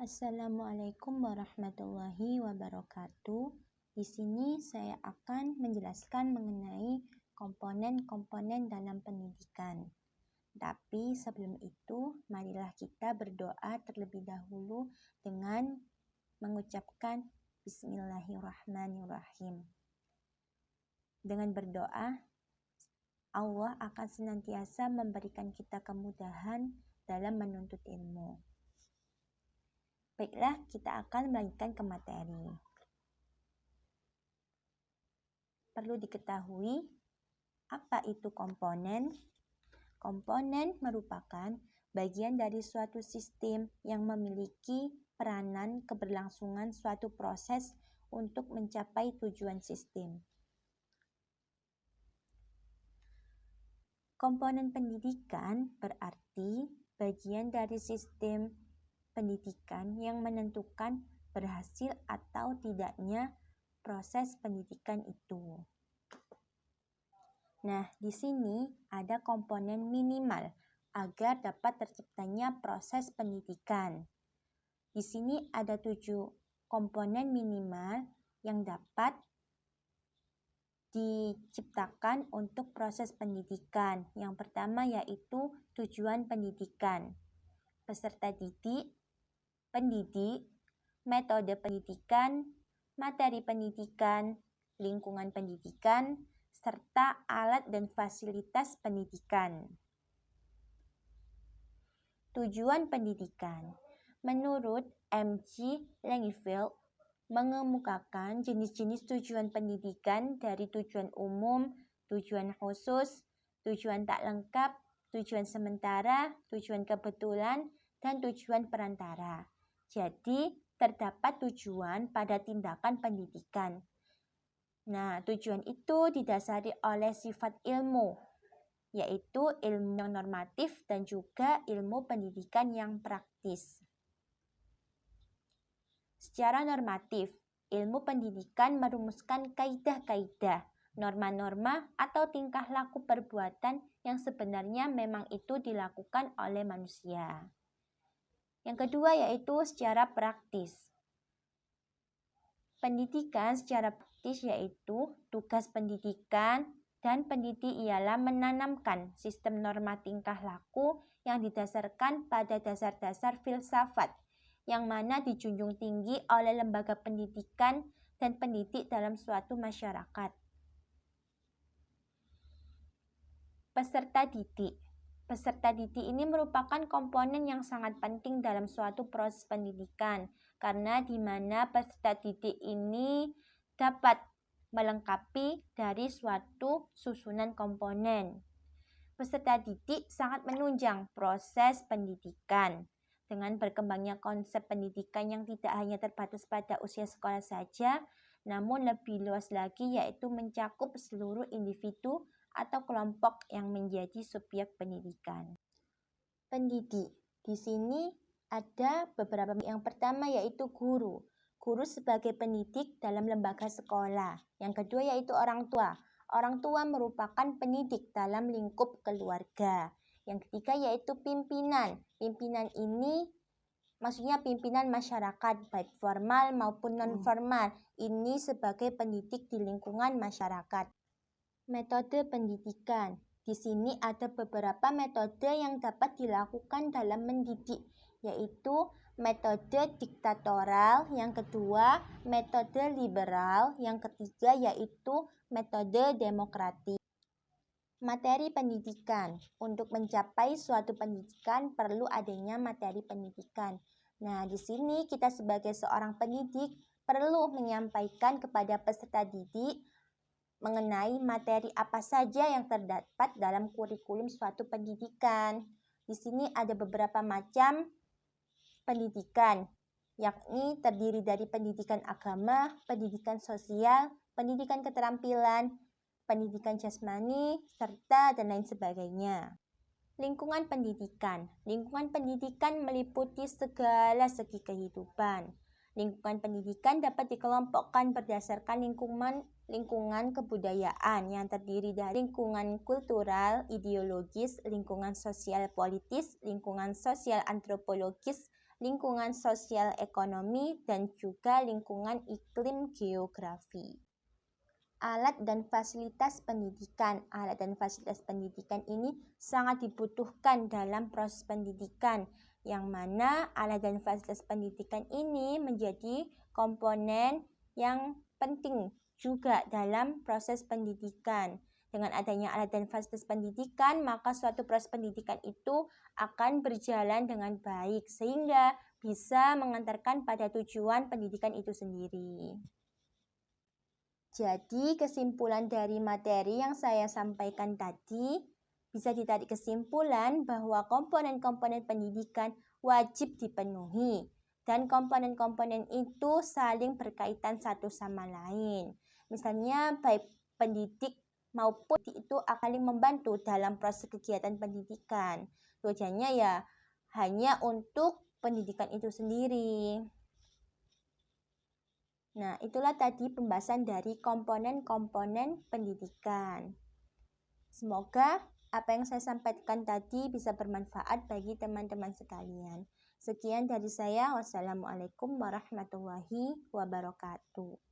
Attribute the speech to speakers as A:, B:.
A: Assalamualaikum warahmatullahi wabarakatuh. Di sini saya akan menjelaskan mengenai komponen-komponen dalam pendidikan. Tapi sebelum itu, marilah kita berdoa terlebih dahulu dengan mengucapkan Bismillahirrahmanirrahim. Dengan berdoa, Allah akan senantiasa memberikan kita kemudahan dalam menuntut ilmu. Baiklah, kita akan melanjutkan ke materi. Perlu diketahui, apa itu komponen? Komponen merupakan bagian dari suatu sistem yang memiliki peranan keberlangsungan suatu proses untuk mencapai tujuan sistem. Komponen pendidikan berarti bagian dari sistem pendidikan yang menentukan berhasil atau tidaknya proses pendidikan itu. Nah, di sini ada komponen minimal agar dapat terciptanya proses pendidikan. Di sini ada 7 komponen minimal yang dapat diciptakan untuk proses pendidikan. Yang pertama yaitu tujuan pendidikan, peserta didik, pendidik, metode pendidikan, materi pendidikan, lingkungan pendidikan, serta alat dan fasilitas pendidikan. Tujuan pendidikan. Menurut M.G. Langeveld, mengemukakan jenis-jenis tujuan pendidikan dari tujuan umum, tujuan khusus, tujuan tak lengkap, tujuan sementara, tujuan kebetulan, dan tujuan perantara. Jadi, terdapat tujuan pada tindakan pendidikan. Nah, tujuan itu didasari oleh sifat ilmu, yaitu ilmu yang normatif dan juga ilmu pendidikan yang praktis. Secara normatif, ilmu pendidikan merumuskan kaidah-kaidah, norma-norma atau tingkah laku perbuatan yang sebenarnya memang itu dilakukan oleh manusia. Yang kedua yaitu secara praktis. Pendidikan secara praktis yaitu tugas pendidikan dan pendidik ialah menanamkan sistem norma tingkah laku yang didasarkan pada dasar-dasar filsafat yang mana dijunjung tinggi oleh lembaga pendidikan dan pendidik dalam suatu masyarakat. Peserta didik. Peserta didik ini merupakan komponen yang sangat penting dalam suatu proses pendidikan, karena di mana peserta didik ini dapat melengkapi dari suatu susunan komponen. Peserta didik sangat menunjang proses pendidikan. Dengan berkembangnya konsep pendidikan yang tidak hanya terbatas pada usia sekolah saja, namun lebih luas lagi yaitu mencakup seluruh individu atau kelompok yang menjadi subjek pendidikan. Pendidik. Di sini ada beberapa. Yang pertama yaitu guru. Guru sebagai pendidik dalam lembaga sekolah. Yang kedua yaitu orang tua. Orang tua merupakan pendidik dalam lingkup keluarga. Yang ketiga yaitu pimpinan. Pimpinan ini maksudnya pimpinan masyarakat baik formal maupun non-formal. Ini sebagai pendidik di lingkungan masyarakat. Metode pendidikan. Di sini ada beberapa metode yang dapat dilakukan dalam mendidik, yaitu metode diktatoral, yang kedua metode liberal, yang ketiga yaitu metode demokratik. Materi pendidikan. Untuk mencapai suatu pendidikan perlu adanya materi pendidikan. Nah, di sini kita sebagai seorang pendidik perlu menyampaikan kepada peserta didik mengenai materi apa saja yang terdapat dalam kurikulum suatu pendidikan. Di sini ada beberapa macam pendidikan, yakni terdiri dari pendidikan agama, pendidikan sosial, pendidikan keterampilan, pendidikan jasmani, serta dan lain sebagainya. Lingkungan pendidikan. Lingkungan pendidikan meliputi segala segi kehidupan. Lingkungan pendidikan dapat dikelompokkan berdasarkan lingkungan kebudayaan yang terdiri dari lingkungan kultural, ideologis, lingkungan sosial politis, lingkungan sosial antropologis, lingkungan sosial ekonomi, dan juga lingkungan iklim geografi. Alat dan fasilitas pendidikan. Alat dan fasilitas pendidikan ini sangat dibutuhkan dalam proses pendidikan, yang mana alat dan fasilitas pendidikan ini menjadi komponen yang penting juga dalam proses pendidikan. Dengan adanya alat dan fasilitas pendidikan, maka suatu proses pendidikan itu akan berjalan dengan baik, sehingga bisa mengantarkan pada tujuan pendidikan itu sendiri. Jadi, kesimpulan dari materi yang saya sampaikan tadi, bisa ditarik kesimpulan bahwa komponen-komponen pendidikan wajib dipenuhi, dan komponen-komponen itu saling berkaitan satu sama lain. Misalnya, baik pendidik maupun itu akan membantu dalam proses kegiatan pendidikan. Tujuannya ya hanya untuk pendidikan itu sendiri. Nah, itulah tadi pembahasan dari komponen-komponen pendidikan. Semoga apa yang saya sampaikan tadi bisa bermanfaat bagi teman-teman sekalian. Sekian dari saya. Wassalamualaikum warahmatullahi wabarakatuh.